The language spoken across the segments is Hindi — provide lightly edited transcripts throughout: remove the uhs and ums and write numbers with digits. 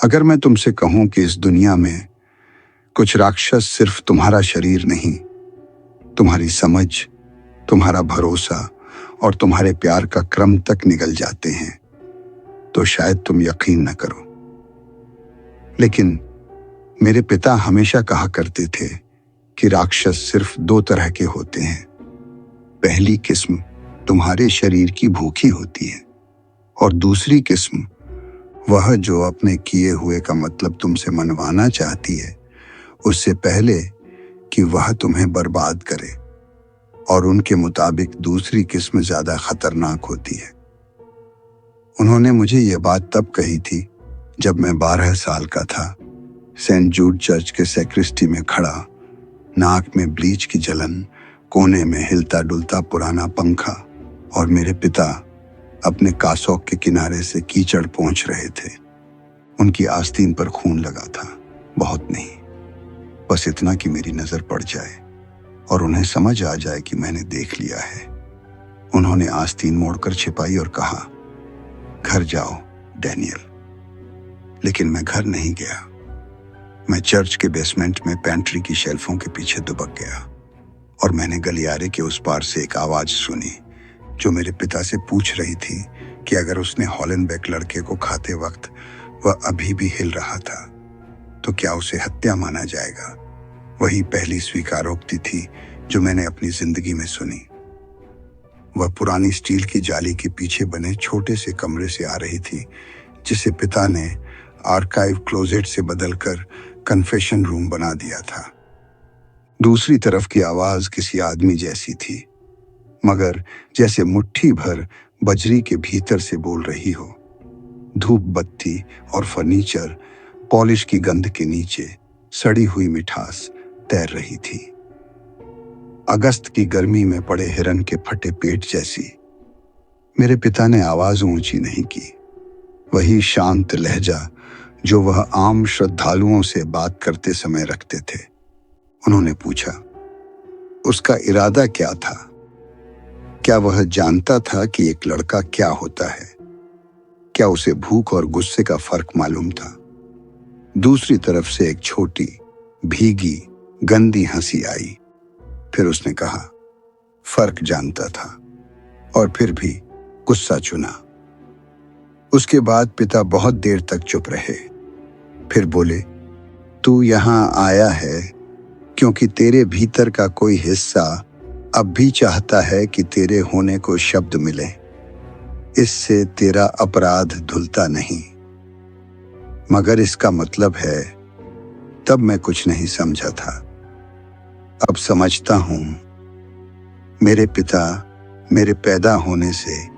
अगर मैं तुमसे कहूं कि इस दुनिया में कुछ राक्षस सिर्फ तुम्हारा शरीर नहीं, तुम्हारी समझ, तुम्हारा भरोसा और तुम्हारे प्यार का क्रम तक निगल जाते हैं, तो शायद तुम यकीन न करो। लेकिन मेरे पिता हमेशा कहा करते थे कि राक्षस सिर्फ दो तरह के होते हैं। पहली किस्म तुम्हारे शरीर की भूखी होती है और दूसरी किस्म वह जो अपने किए हुए का मतलब तुमसे मनवाना चाहती है उससे पहले कि वह तुम्हें बर्बाद करे। और उनके मुताबिक दूसरी किस्म ज्यादा खतरनाक होती है। उन्होंने मुझे यह बात तब कही थी जब मैं 12 साल का था, सेंट जूड चर्च के सेक्रिस्टी में खड़ा, नाक में ब्लीच की जलन, कोने में हिलता डुलता पुराना पंखा और मेरे पिता अपने कासौक के किनारे से कीचड़ पहुंच रहे थे। उनकी आस्तीन पर खून लगा था, बहुत नहीं, बस इतना कि मेरी नजर पड़ जाए और उन्हें समझ आ जाए कि मैंने देख लिया है। उन्होंने आस्तीन मोड़कर छिपाई और कहा, घर जाओ डैनियल। लेकिन मैं घर नहीं गया। मैं चर्च के बेसमेंट में पेंट्री की शेल्फों के पीछे दुबक गया और मैंने गलियारे के उस पार से एक आवाज सुनी जो मेरे पिता से पूछ रही थी कि अगर उसने हॉलनबेक लड़के को खाते वक्त वह अभी भी हिल रहा था तो क्या उसे हत्या माना जाएगा। वही पहली स्वीकारोक्ति थी जो मैंने अपनी जिंदगी में सुनी। वह पुरानी स्टील की जाली के पीछे बने छोटे से कमरे से आ रही थी जिसे पिता ने आर्काइव क्लोजेट से बदलकर कन्फेशन रूम बना दिया था। दूसरी तरफ की आवाज किसी आदमी जैसी थी, मगर जैसे मुट्ठी भर बजरी के भीतर से बोल रही हो। धूप बत्ती और फर्नीचर पॉलिश की गंध के नीचे सड़ी हुई मिठास तैर रही थी। अगस्त की गर्मी में पड़े हिरन के फटे पेट जैसी। मेरे पिता ने आवाज ऊंची नहीं की। वही शांत लहजा जो वह आम श्रद्धालुओं से बात करते समय रखते थे। उन्होंने पूछा, उसका इरादा क्या था? क्या वह जानता था कि एक लड़का क्या होता है? क्या उसे भूख और गुस्से का फर्क मालूम था? दूसरी तरफ से एक छोटी, भीगी, गंदी हंसी आई। फिर उसने कहा, फर्क जानता था और फिर भी गुस्सा चुना। उसके बाद पिता बहुत देर तक चुप रहे। फिर बोले, तू यहां आया है क्योंकि तेरे भीतर का कोई हिस्सा अब भी चाहता है कि तेरे होने को शब्द मिले। इससे तेरा अपराध धुलता नहीं। मगर इसका मतलब है, तब मैं कुछ नहीं समझा था, अब समझता हूं। मेरे पिता मेरे पैदा होने से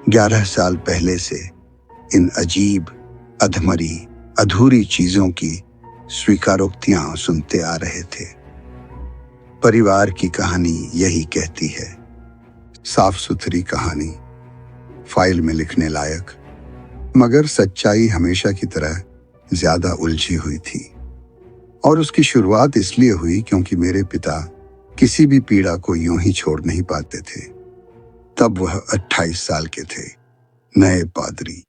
11 साल पहले से इन अजीब, अधमरी, अधूरी चीजों की स्वीकारोक्तियां सुनते आ रहे थे। परिवार की कहानी यही कहती है, साफ सुथरी कहानी, फाइल में लिखने लायक, मगर सच्चाई हमेशा की तरह ज्यादा उलझी हुई थी। और उसकी शुरुआत इसलिए हुई क्योंकि मेरे पिता किसी भी पीड़ा को यूं ही छोड़ नहीं पाते थे। तब वह 28 साल के थे, नए पादरी,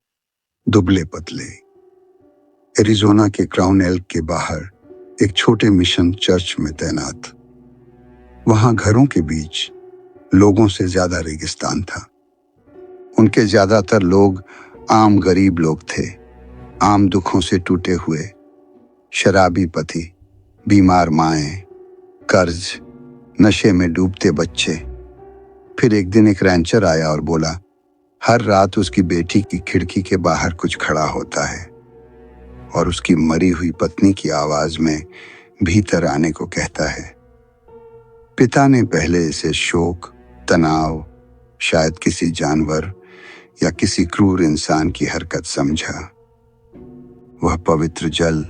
दुबले पतले, एरिज़ोना के क्राउन एल्क के बाहर एक छोटे मिशन चर्च में तैनात। वहां घरों के बीच लोगों से ज्यादा रेगिस्तान था। उनके ज्यादातर लोग आम गरीब लोग थे, आम दुखों से टूटे हुए, शराबी पति, बीमार माएं, कर्ज, नशे में डूबते बच्चे। फिर एक दिन एक रैंचर आया और बोला, हर रात उसकी बेटी की खिड़की के बाहर कुछ खड़ा होता है और उसकी मरी हुई पत्नी की आवाज में भीतर आने को कहता है। पिता ने पहले इसे शोक, तनाव, शायद किसी जानवर या किसी क्रूर इंसान की हरकत समझा। वह पवित्र जल,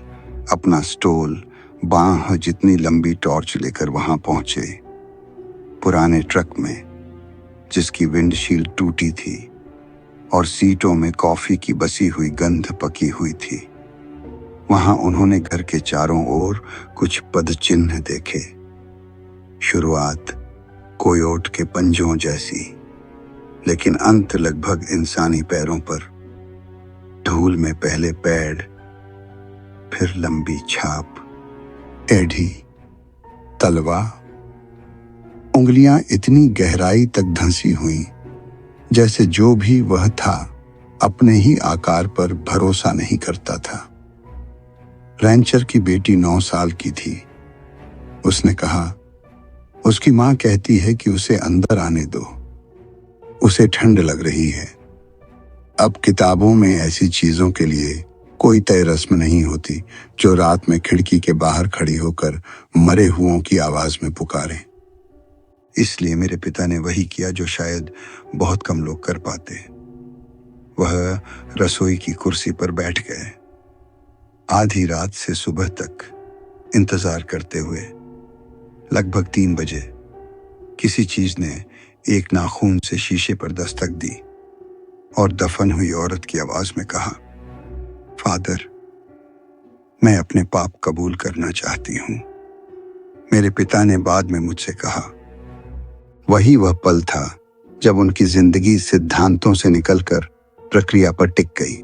अपना स्टोल, बांह जितनी लंबी टॉर्च लेकर वहां पहुंचे। पुराने ट्रक में जिसकी विंडशील्ड टूटी थी और सीटों में कॉफी की बसी हुई गंध पकी हुई थी। वहां उन्होंने घर के चारों ओर कुछ पदचिन्ह देखे। शुरुआत कोयोट के पंजों जैसी, लेकिन अंत लगभग इंसानी पैरों पर। धूल में पहले पैड, फिर लंबी छाप, एड़ी, तलवा। उंगलियां इतनी गहराई तक धंसी हुई जैसे जो भी वह था अपने ही आकार पर भरोसा नहीं करता था। रैंचर की बेटी 9 साल की थी। उसने कहा, उसकी मां कहती है कि उसे अंदर आने दो, उसे ठंड लग रही है। अब किताबों में ऐसी चीजों के लिए कोई तय रस्म नहीं होती जो रात में खिड़की के बाहर खड़ी होकर मरे हुओं की आवाज में पुकारे। इसलिए मेरे पिता ने वही किया जो शायद बहुत कम लोग कर पाते। वह रसोई की कुर्सी पर बैठ गए, आधी रात से सुबह तक इंतजार करते हुए। लगभग 3 बजे किसी चीज ने एक नाखून से शीशे पर दस्तक दी और दफन हुई औरत की आवाज में कहा, फादर, मैं अपने पाप कबूल करना चाहती हूं। मेरे पिता ने बाद में मुझसे कहा, वही वह पल था जब उनकी जिंदगी सिद्धांतों से निकलकर प्रक्रिया पर टिक गई।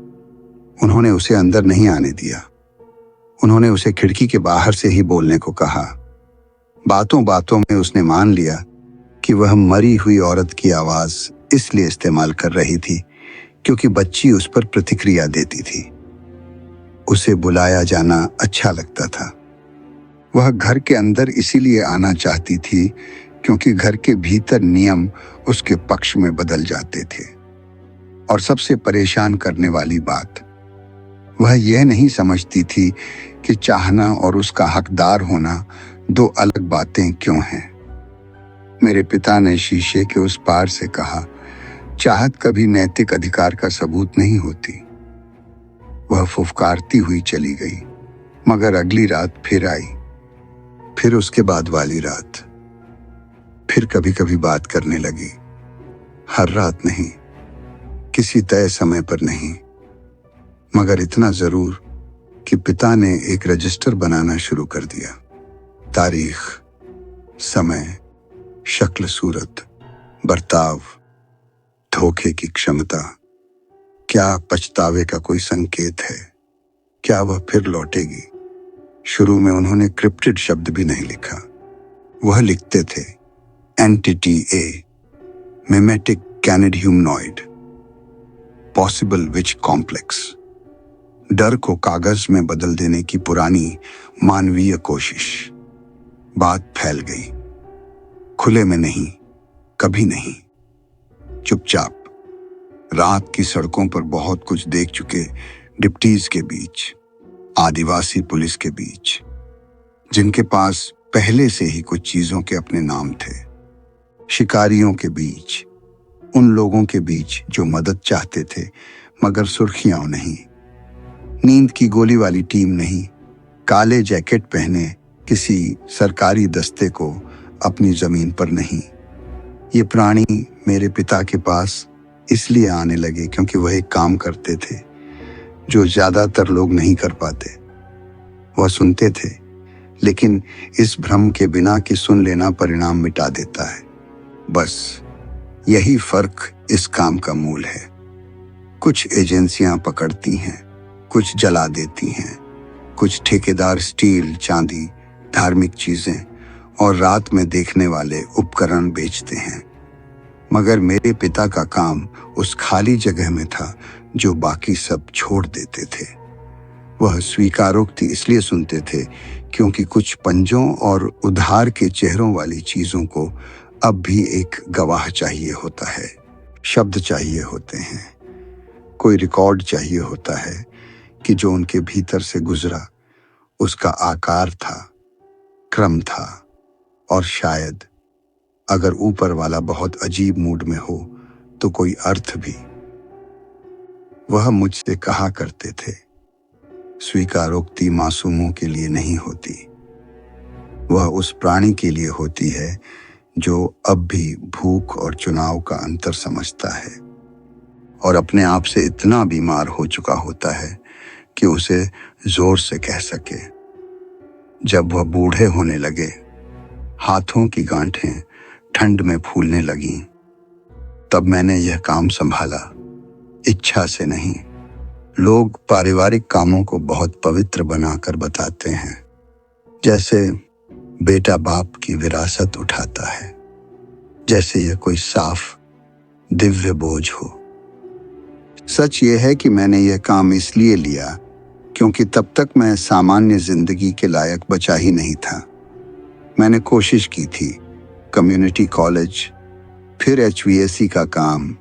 उन्होंने उसे अंदर नहीं आने दिया। उन्होंने उसे खिड़की के बाहर से ही बोलने को कहा। बातों बातों में उसने मान लिया कि वह मरी हुई औरत की आवाज इसलिए इस्तेमाल कर रही थी क्योंकि बच्ची उस पर प्रतिक्रिया देती थी। उसे बुलाया जाना अच्छा लगता था। वह घर के अंदर इसीलिए आना चाहती थी क्योंकि घर के भीतर नियम उसके पक्ष में बदल जाते थे। और सबसे परेशान करने वाली बात, वह यह नहीं समझती थी कि चाहना और उसका हकदार होना 2 अलग बातें क्यों हैं। मेरे पिता ने शीशे के उस पार से कहा, चाहत कभी नैतिक अधिकार का सबूत नहीं होती। वह फुफकारती हुई चली गई, मगर अगली रात फिर आई, फिर उसके बाद वाली रात, फिर कभी कभी बात करने लगी। हर रात नहीं, किसी तय समय पर नहीं, मगर इतना जरूर कि पिता ने एक रजिस्टर बनाना शुरू कर दिया। तारीख, समय, शक्ल सूरत, बर्ताव, धोखे की क्षमता। क्या पछतावे का कोई संकेत है? क्या वह फिर लौटेगी? शुरू में उन्होंने क्रिप्टेड शब्द भी नहीं लिखा। वह लिखते थे, entity a, mimetic canid humanoid, possible which complex. डर को कागज में बदल देने की पुरानी मानवीय कोशिश। बात फैल गई। खुले में नहीं, कभी नहीं, चुपचाप। रात की सड़कों पर बहुत कुछ देख चुके डिप्टीज के बीच, आदिवासी पुलिस के बीच, जिनके पास पहले से ही कुछ चीजों के अपने नाम थे, शिकारियों के बीच, उन लोगों के बीच जो मदद चाहते थे मगर सुर्खियां नहीं, नींद की गोली वाली टीम नहीं, काले जैकेट पहने किसी सरकारी दस्ते को अपनी जमीन पर नहीं। ये प्राणी मेरे पिता के पास इसलिए आने लगे क्योंकि वह एक काम करते थे जो ज्यादातर लोग नहीं कर पाते। वह सुनते थे, लेकिन इस भ्रम के बिना कि सुन लेना परिणाम मिटा देता है। बस यही फर्क इस काम का मूल है। कुछ एजेंसियां पकड़ती हैं, कुछ जला देती हैं, कुछ ठेकेदार स्टील, चांदी, धार्मिक चीजें और रात में देखने वाले उपकरण बेचते हैं। मगर मेरे पिता का काम उस खाली जगह में था जो बाकी सब छोड़ देते थे। वह स्वीकारोक्ति इसलिए सुनते थे क्योंकि कुछ पंजों और उधार के चेहरों वाली चीजों को अब भी एक गवाह चाहिए होता है, शब्द चाहिए होते हैं, कोई रिकॉर्ड चाहिए होता है कि जो उनके भीतर से गुजरा उसका आकार था, क्रम था, और शायद अगर ऊपर वाला बहुत अजीब मूड में हो तो कोई अर्थ भी। वह मुझसे कहा करते थे, स्वीकारोक्ति मासूमों के लिए नहीं होती, वह उस प्राणी के लिए होती है जो अब भी भूख और चुनाव का अंतर समझता है और अपने आप से इतना बीमार हो चुका होता है कि उसे जोर से कह सके। जब वह बूढ़े होने लगे, हाथों की गांठें ठंड में फूलने लगीं, तब मैंने यह काम संभाला, इच्छा से नहीं, लोग पारिवारिक कामों को बहुत पवित्र बनाकर बताते हैं, जैसे बेटा बाप की विरासत उठाता है, जैसे यह कोई साफ दिव्य बोझ हो। सच यह है कि मैंने यह काम इसलिए लिया क्योंकि तब तक मैं सामान्य जिंदगी के लायक बचा ही नहीं था। मैंने कोशिश की थी, कम्युनिटी कॉलेज, फिर HVAC का काम,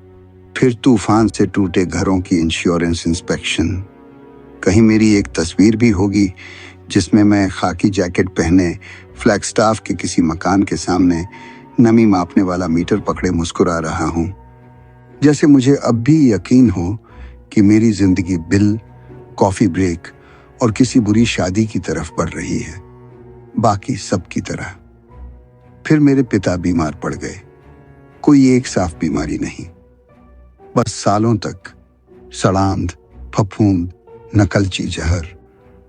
फिर तूफान से टूटे घरों की इंश्योरेंस इंस्पेक्शन। कहीं मेरी एक तस्वीर भी होगी जिसमें मैं खाकी जैकेट पहने फ्लैगस्टाफ के किसी मकान के सामने नमी मापने वाला मीटर पकड़े मुस्कुरा रहा हूं, जैसे मुझे अब भी यकीन हो कि मेरी जिंदगी बिल, कॉफी ब्रेक और किसी बुरी शादी की तरफ बढ़ रही है, बाकी सब की तरह। फिर मेरे पिता बीमार पड़ गए। कोई एक साफ बीमारी नहीं, बस सालों तक सड़ांध, फफूंद, नकलची जहर,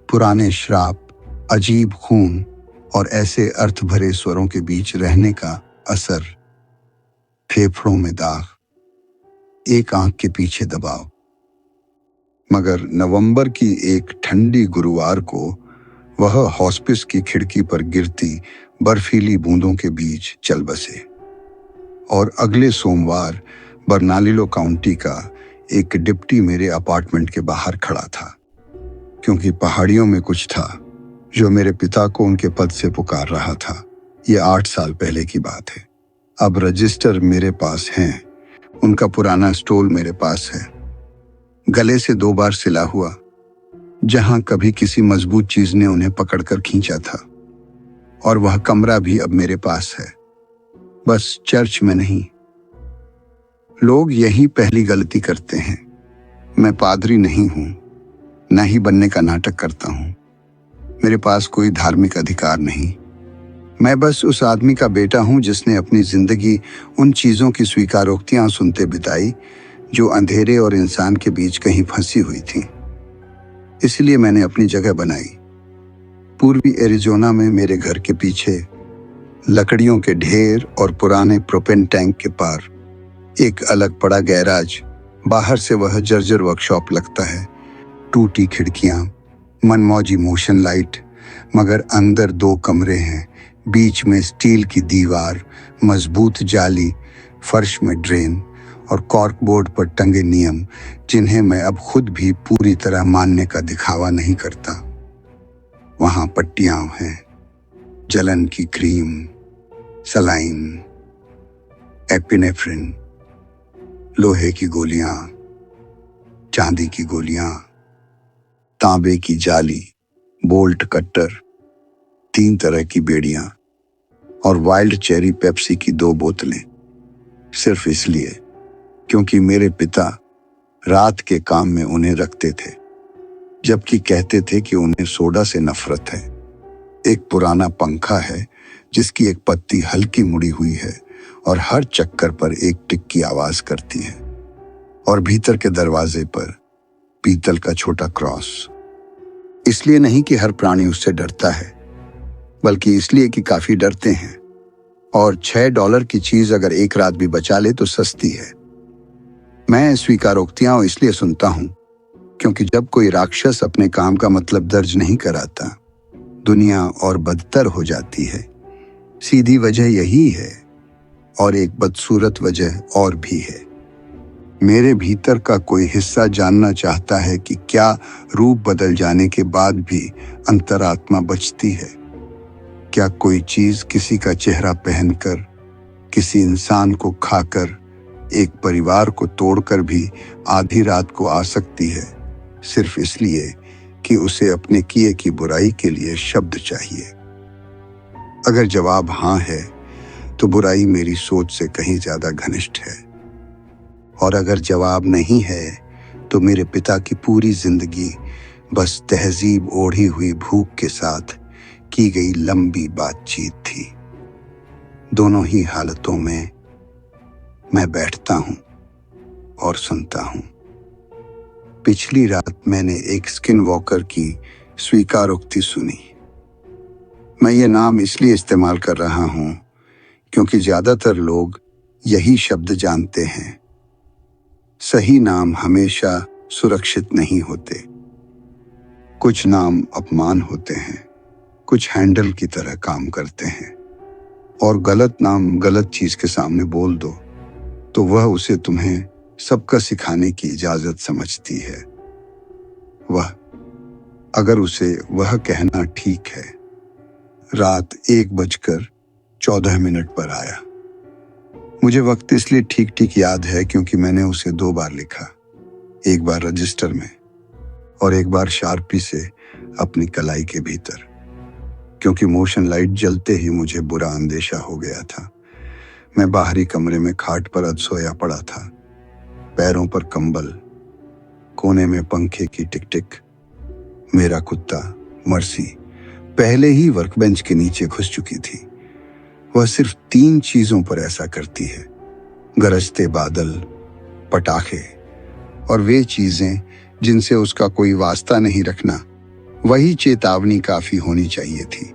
पुराने श्राप, अजीब खून और ऐसे अर्थ भरे स्वरों के बीच रहने का असर। फेफड़ों में दाग, एक आंख के पीछे दबाव। मगर नवंबर की एक ठंडी गुरुवार को वह हॉस्पिस की खिड़की पर गिरती बर्फीली बूंदों के बीच चल बसे। और अगले सोमवार बर्नालिलो काउंटी का एक डिप्टी मेरे अपार्टमेंट के बाहर खड़ा था, क्योंकि पहाड़ियों में कुछ था जो मेरे पिता को उनके पद से पुकार रहा था। ये 8 साल पहले की बात है। अब रजिस्टर मेरे पास हैं, उनका पुराना स्टोल मेरे पास है, गले से 2 बार सिला हुआ, जहां कभी किसी मजबूत चीज ने उन्हें पकड़कर खींचा था। और वह कमरा भी अब मेरे पास है, बस चर्च में नहीं। लोग यही पहली गलती करते हैं। मैं पादरी नहीं हूं, न ही बनने का नाटक करता हूं। मेरे पास कोई धार्मिक अधिकार नहीं। मैं बस उस आदमी का बेटा हूं जिसने अपनी जिंदगी उन चीजों की स्वीकारोक्तियां सुनते बिताई जो अंधेरे और इंसान के बीच कहीं फंसी हुई थी। इसलिए मैंने अपनी जगह बनाई। पूर्वी एरिज़ोना में मेरे घर के पीछे लकड़ियों के ढेर और पुराने प्रोपेन टैंक के पार एक अलग पड़ा गैराज। बाहर से वह जर्जर वर्कशॉप लगता है, टूटी खिड़कियां, मनमौजी मोशन लाइट, मगर अंदर 2 कमरे हैं, बीच में स्टील की दीवार, मजबूत जाली, फर्श में ड्रेन और कॉर्क बोर्ड पर टंगे नियम जिन्हें मैं अब खुद भी पूरी तरह मानने का दिखावा नहीं करता। वहां पट्टियां हैं, जलन की क्रीम, सलाइन, एपिनेफ्रिन, लोहे की गोलियां, चांदी की गोलियां, तांबे की जाली, बोल्ट कट्टर, 3 तरह की बेड़ियां और वाइल्ड चेरी पेप्सी की 2 बोतलें, सिर्फ इसलिए क्योंकि मेरे पिता रात के काम में उन्हें रखते थे, जबकि कहते थे कि उन्हें सोडा से नफरत है। एक पुराना पंखा है जिसकी एक पत्ती हल्की मुड़ी हुई है और हर चक्कर पर एक टिक की आवाज करती है। और भीतर के दरवाजे पर पीतल का छोटा क्रॉस। इसलिए नहीं कि हर प्राणी उससे डरता है, बल्कि इसलिए कि काफी डरते हैं। और $6 की चीज अगर एक रात भी बचा ले तो सस्ती है। मैं स्वीकारोक्तियां इसलिए सुनता हूं क्योंकि जब कोई राक्षस अपने काम का मतलब दर्ज नहीं कराता, दुनिया और बदतर हो जाती है। सीधी वजह यही है, और एक बदसूरत वजह और भी है। मेरे भीतर का कोई हिस्सा जानना चाहता है कि क्या रूप बदल जाने के बाद भी अंतरात्मा बचती है? क्या कोई चीज किसी का चेहरा पहनकर, किसी इंसान को खाकर, एक परिवार को तोड़कर भी आधी रात को आ सकती है, सिर्फ इसलिए कि उसे अपने किए की बुराई के लिए शब्द चाहिए? अगर जवाब हाँ है, तो बुराई मेरी सोच से कहीं ज्यादा घनिष्ठ है। और अगर जवाब नहीं है, तो मेरे पिता की पूरी जिंदगी बस तहजीब ओढ़ी हुई भूख के साथ की गई लंबी बातचीत थी। दोनों ही हालतों में मैं बैठता हूं और सुनता हूं। पिछली रात मैंने एक स्किन वॉकर की स्वीकारोक्ति सुनी। मैं ये नाम इसलिए इस्तेमाल कर रहा हूं क्योंकि ज्यादातर लोग यही शब्द जानते हैं। सही नाम हमेशा सुरक्षित नहीं होते। कुछ नाम अपमान होते हैं, कुछ हैंडल की तरह काम करते हैं, और गलत नाम गलत चीज के सामने बोल दो तो वह उसे तुम्हें सबका सिखाने की इजाजत समझती है। वह, अगर उसे वह कहना ठीक है। रात 1:14 पर आया। मुझे वक्त इसलिए ठीक ठीक याद है क्योंकि मैंने उसे 2 बार लिखा, एक बार रजिस्टर में और एक बार शार्पी से अपनी कलाई के भीतर, क्योंकि मोशन लाइट जलते ही मुझे बुरा अंदेशा हो गया था। मैं बाहरी कमरे में खाट पर अधसोया पड़ा था, पैरों पर कंबल, कोने में पंखे की टिक टिक। मेरा कुत्ता मर्सी पहले ही वर्कबेंच के नीचे घुस चुकी थी। वह सिर्फ 3 चीजों पर ऐसा करती है: गरजते बादल, पटाखे और वे चीजें जिनसे उसका कोई वास्ता नहीं रखना। वही चेतावनी काफी होनी चाहिए थी।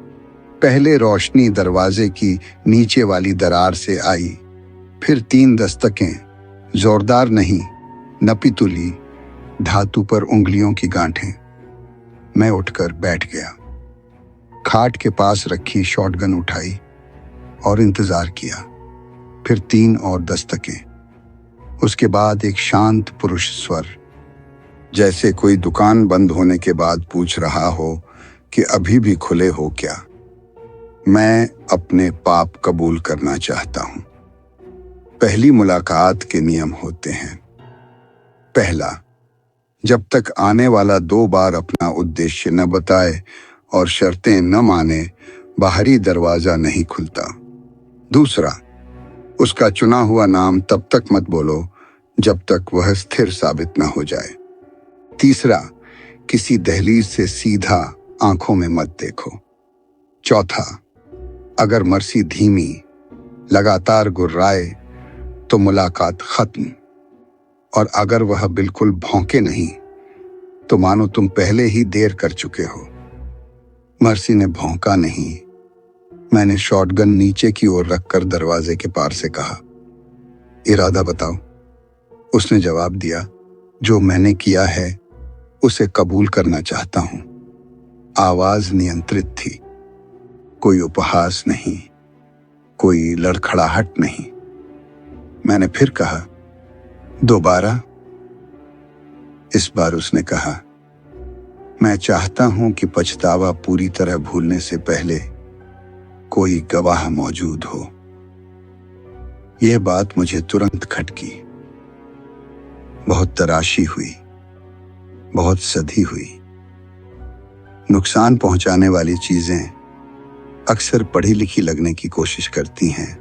पहले रोशनी दरवाजे की नीचे वाली दरार से आई, फिर 3 दस्तकें, जोरदार नहीं, नपी-तुली, धातु पर उंगलियों की गांठें। मैं उठकर बैठ गया, खाट के पास रखी शॉटगन उठाई और इंतजार किया। फिर 3 और दस्तकें। उसके बाद एक शांत पुरुष स्वर, जैसे कोई दुकान बंद होने के बाद पूछ रहा हो कि अभी भी खुले हो क्या। मैं अपने पाप कबूल करना चाहता हूं। पहली मुलाकात के नियम होते हैं। पहला, जब तक आने वाला 2 बार अपना उद्देश्य न बताए और शर्तें न माने, बाहरी दरवाजा नहीं खुलता। दूसरा, उसका चुना हुआ नाम तब तक मत बोलो जब तक वह स्थिर साबित न हो जाए। तीसरा, किसी दहलीज से सीधा आंखों में मत देखो। चौथा, अगर मर्सी धीमी, लगातार गुर्राए तो मुलाकात खत्म, और अगर वह बिल्कुल भौंके नहीं तो मानो तुम पहले ही देर कर चुके हो। मर्सी ने भौंका नहीं। मैंने शॉटगन नीचे की ओर रखकर दरवाजे के पार से कहा, इरादा बताओ। उसने जवाब दिया, जो मैंने किया है उसे कबूल करना चाहता हूं। आवाज नियंत्रित थी, कोई उपहास नहीं, कोई लड़खड़ाहट नहीं। मैंने फिर कहा, दोबारा? इस बार उसने कहा, मैं चाहता हूं कि पछतावा पूरी तरह भूलने से पहले कोई गवाह मौजूद हो। यह बात मुझे तुरंत खटकी। बहुत तराशी हुई, बहुत सधी हुई। नुकसान पहुंचाने वाली चीजें अक्सर पढ़ी लिखी लगने की कोशिश करती हैं,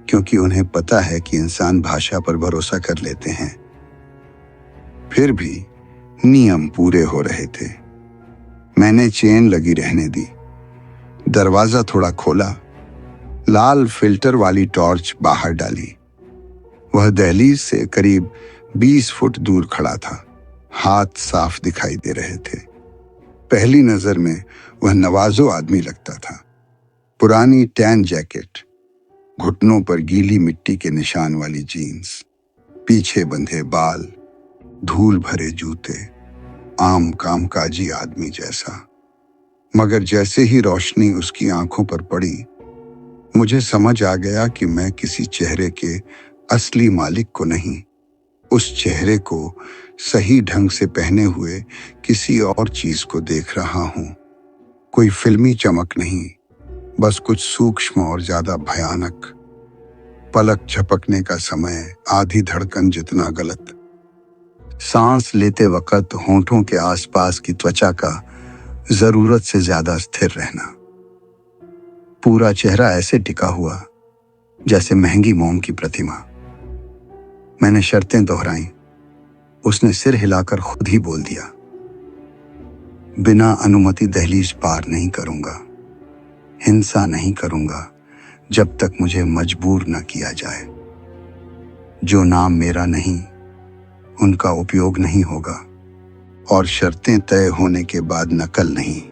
क्योंकि उन्हें पता है कि इंसान भाषा पर भरोसा कर लेते हैं। फिर भी नियम पूरे हो रहे थे। मैंने चेन लगी रहने दी, दरवाजा थोड़ा खोला, लाल फिल्टर वाली टॉर्च बाहर डाली। वह दहलीज से करीब 20 फुट दूर खड़ा था। हाथ साफ दिखाई दे रहे थे। पहली नजर में वह नवाजो आदमी लगता था। पुरानी टैन जैकेट, घुटनों पर गीली मिट्टी के निशान वाली जीन्स, पीछे बंधे बाल, धूल भरे जूते, आम कामकाजी आदमी जैसा। मगर जैसे ही रोशनी उसकी आंखों पर पड़ी, मुझे समझ आ गया कि मैं किसी चेहरे के असली मालिक को नहीं, उस चेहरे को सही ढंग से पहने हुए किसी और चीज को देख रहा हूं। कोई फिल्मी चमक नहीं, बस कुछ सूक्ष्म और ज्यादा भयानक। पलक झपकने का समय आधी धड़कन जितना गलत। सांस लेते वक्त होंठों के आसपास की त्वचा का जरूरत से ज्यादा स्थिर रहना। पूरा चेहरा ऐसे टिका हुआ जैसे महंगी मोम की प्रतिमा। मैंने शर्तें दोहराई। उसने सिर हिलाकर खुद ही बोल दिया, बिना अनुमति दहलीज पार नहीं करूंगा, हिंसा नहीं करूंगा जब तक मुझे मजबूर न किया जाए। जो नाम मेरा नहीं, उनका उपयोग नहीं होगा, और शर्तें तय होने के बाद नकल नहीं।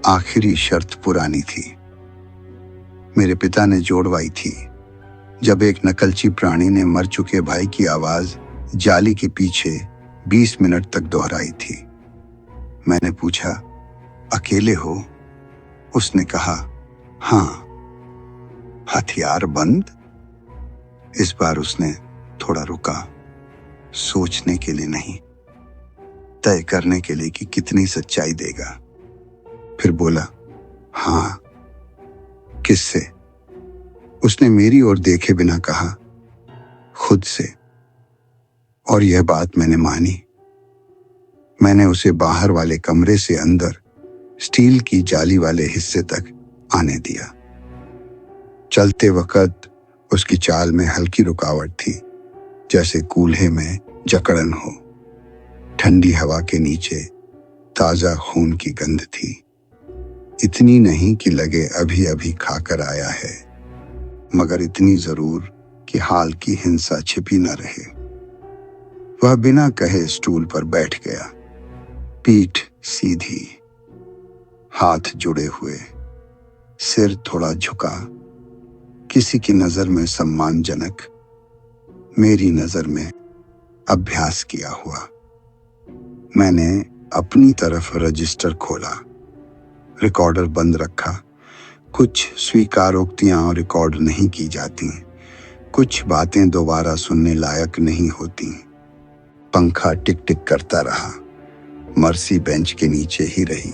आखिरी शर्त पुरानी थी, मेरे पिता ने जोड़वाई थी, जब एक नकलची प्राणी ने मर चुके भाई की आवाज जाली के पीछे 20 मिनट तक दोहराई थी। मैंने पूछा, अकेले हो? उसने कहा, हाँ। हथियार बंद? इस बार उसने थोड़ा रुका, सोचने के लिए नहीं, तय करने के लिए कि कितनी सच्चाई देगा। फिर बोला, हाँ। किससे? उसने मेरी ओर देखे बिना कहा, खुद से। और यह बात मैंने मानी। मैंने उसे बाहर वाले कमरे से अंदर स्टील की जाली वाले हिस्से तक आने दिया। चलते वक्त उसकी चाल में हल्की रुकावट थी, जैसे कूल्हे में जकड़न हो। ठंडी हवा के नीचे ताजा खून की गंध थी, इतनी नहीं कि लगे अभी अभी खाकर आया है, मगर इतनी जरूर कि हाल की हिंसा छिपी न रहे। वह बिना कहे स्टूल पर बैठ गया, पीठ सीधी, हाथ जुड़े हुए, सिर थोड़ा झुका, किसी की नजर में सम्मानजनक, मेरी नजर में अभ्यास किया हुआ। मैंने अपनी तरफ रजिस्टर खोला, रिकॉर्डर बंद रखा। कुछ स्वीकारोक्तियां रिकॉर्ड नहीं की जाती, कुछ बातें दोबारा सुनने लायक नहीं होती। पंखा टिक टिक करता रहा, मर्सी बेंच के नीचे ही रही।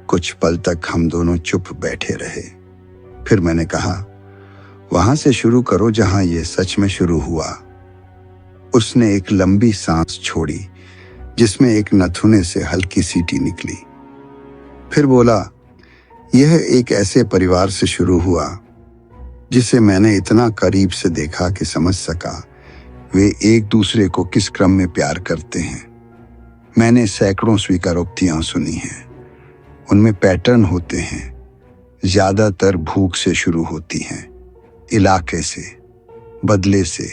कुछ पल तक हम दोनों चुप बैठे रहे। फिर मैंने कहा, वहां से शुरू करो जहां यह सच में शुरू हुआ। उसने एक लंबी सांस छोड़ी, जिसमें एक नथुने से हल्की सीटी निकली। फिर बोला, यह एक ऐसे परिवार से शुरू हुआ जिसे मैंने इतना करीब से देखा कि समझ सका वे एक दूसरे को किस क्रम में प्यार करते हैं। मैंने सैकड़ों स्वीकारोक्तियां सुनी हैं, उनमें पैटर्न होते हैं। ज्यादातर भूख से शुरू होती हैं, इलाके से, बदले से,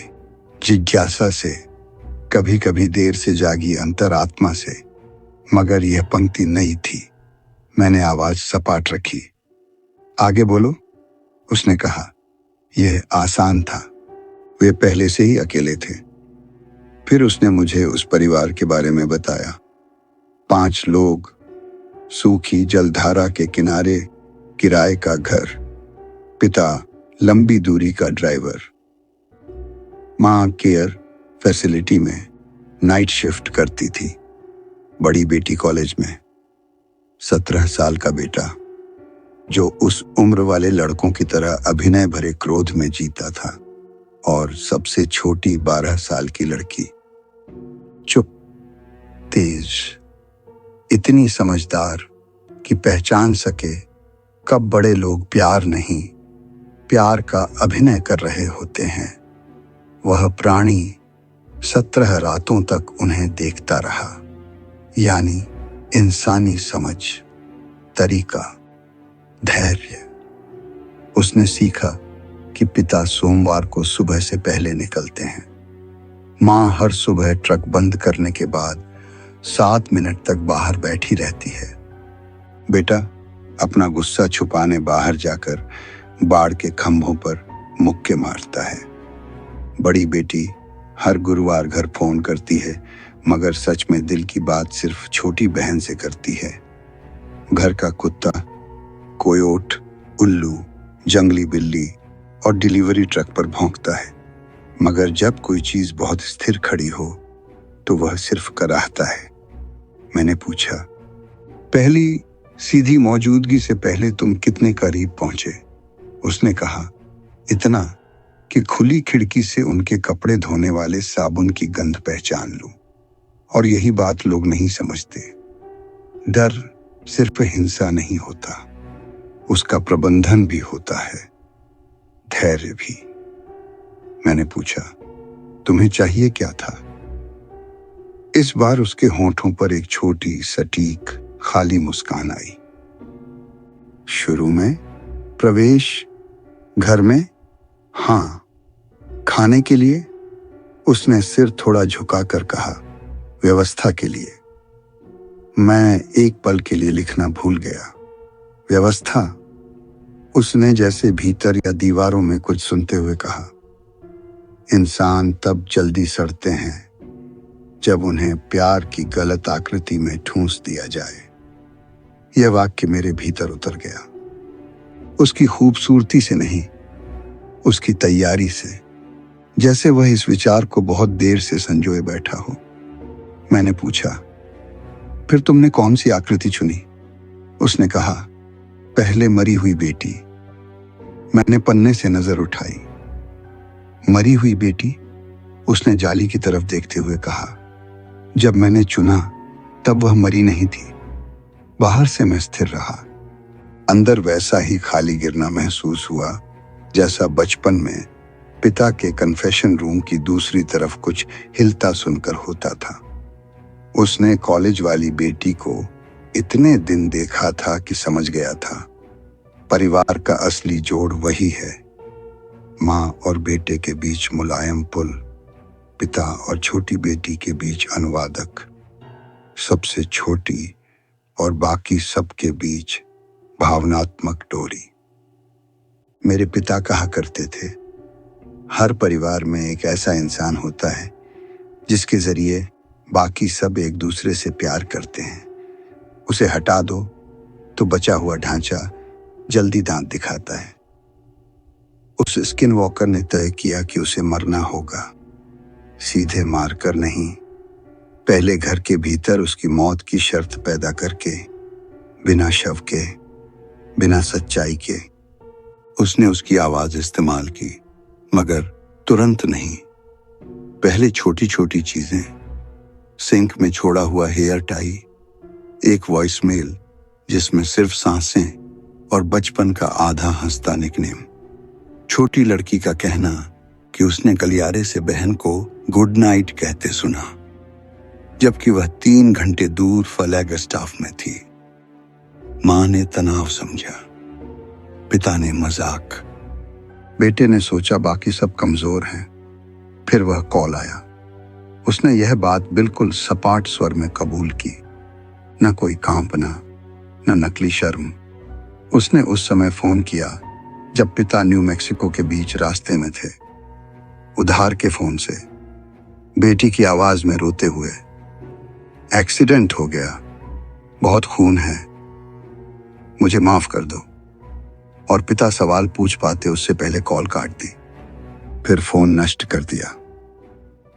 जिज्ञासा से, कभी कभी देर से जागी अंतरात्मा से। मगर यह पंक्ति नई थी। मैंने आवाज सपाट रखी, आगे बोलो। उसने कहा, यह आसान था, वे पहले से ही अकेले थे। फिर उसने मुझे उस परिवार के बारे में बताया। 5 लोग, सूखी जलधारा के किनारे किराए का घर, पिता लंबी दूरी का ड्राइवर, मां केयर फैसिलिटी में नाइट शिफ्ट करती थी, बड़ी बेटी कॉलेज में, 17 साल का बेटा जो उस उम्र वाले लड़कों की तरह अभिनय भरे क्रोध में जीता था, और सबसे छोटी 12 साल की लड़की, चुप, तेज, इतनी समझदार कि पहचान सके कब बड़े लोग प्यार नहीं, प्यार का अभिनय कर रहे होते हैं। वह प्राणी 17 रातों तक उन्हें देखता रहा, यानी इंसानी समझ, तरीका, धैर्य। उसने सीखा कि पिता सोमवार को सुबह से पहले निकलते हैं, मां हर सुबह ट्रक बंद करने के बाद 7 मिनट तक बाहर बैठी रहती है। बेटा अपना गुस्सा छुपाने बाहर जाकर बाड़ के खंभों पर मुक्के मारता है। बड़ी बेटी हर गुरुवार घर फोन करती है, मगर सच में दिल की बात सिर्फ छोटी बहन से करती है। घर का कुत्ता कोयोट, उल्लू, जंगली बिल्ली और डिलीवरी ट्रक पर भौंकता है, मगर जब कोई चीज बहुत स्थिर खड़ी हो तो वह सिर्फ कराहता है। मैंने पूछा, पहली सीधी मौजूदगी से पहले तुम कितने करीब पहुंचे? उसने कहा, इतना कि खुली खिड़की से उनके कपड़े धोने वाले साबुन की गंध पहचान लूं। और यही बात लोग नहीं समझते। डर सिर्फ हिंसा नहीं होता, उसका प्रबंधन भी होता है, धैर्य भी। मैंने पूछा, तुम्हें चाहिए क्या था? इस बार उसके होंठों पर एक छोटी, सटीक, खाली मुस्कान आई। शुरू में प्रवेश घर में, हाँ। खाने के लिए? उसने सिर थोड़ा झुकाकर कहा, व्यवस्था के लिए। मैं एक पल के लिए लिखना भूल गया। व्यवस्था? उसने जैसे भीतर या दीवारों में कुछ सुनते हुए कहा, इंसान तब जल्दी सड़ते हैं जब उन्हें प्यार की गलत आकृति में ठूंस दिया जाए। यह वाक्य मेरे भीतर उतर गया, उसकी खूबसूरती से नहीं, उसकी तैयारी से, जैसे वह इस विचार को बहुत देर से संजोए बैठा हो। मैंने पूछा, फिर तुमने कौन सी आकृति चुनी? उसने कहा, पहले मरी हुई बेटी। मैंने पन्ने से नजर उठाई। मरी हुई बेटी? उसने जाली की तरफ देखते हुए कहा, जब मैंने चुना तब वह मरी नहीं थी। बाहर से मैं स्थिर रहा, अंदर वैसा ही खाली गिरना महसूस हुआ जैसा बचपन में पिता के कन्फेशन रूम की दूसरी तरफ कुछ हिलता सुनकर होता था। उसने कॉलेज वाली बेटी को इतने दिन देखा था कि समझ गया था, परिवार का असली जोड़ वही है। माँ और बेटे के बीच मुलायम पुल, पिता और छोटी बेटी के बीच अनुवादक, सबसे छोटी और बाकी सबके बीच भावनात्मक डोरी। मेरे पिता कहा करते थे, हर परिवार में एक ऐसा इंसान होता है जिसके जरिए बाकी सब एक दूसरे से प्यार करते हैं। उसे हटा दो तो बचा हुआ ढांचा जल्दी दांत दिखाता है। उस स्किन वॉकर ने तय किया कि उसे मरना होगा, सीधे मारकर नहीं, पहले घर के भीतर उसकी मौत की शर्त पैदा करके, बिना शव के, बिना सच्चाई के। उसने उसकी आवाज इस्तेमाल की, मगर तुरंत नहीं। पहले छोटी छोटी चीजें, सिंक में छोड़ा हुआ हेयर टाई, एक वॉइसमेल जिसमें सिर्फ सांसें और बचपन का आधा हंसता निकनेम। छोटी लड़की का कहना कि उसने गलियारे से बहन को गुड नाइट कहते सुना, जबकि वह 3 घंटे दूर फ्लैग स्टाफ में थी। माँ ने तनाव समझा, पिता ने मजाक। बेटे ने सोचा बाकी सब कमजोर हैं। फिर वह कॉल आया। उसने यह बात बिल्कुल सपाट स्वर में कबूल की, न कोई कांपना, न नकली शर्म। उसने उस समय फोन किया जब पिता न्यू मैक्सिको के बीच रास्ते में थे, उधार के फोन से, बेटी की आवाज में रोते हुए, एक्सीडेंट हो गया, बहुत खून है, मुझे माफ कर दो। और पिता सवाल पूछ पाते उससे पहले कॉल काट दी, फिर फोन नष्ट कर दिया।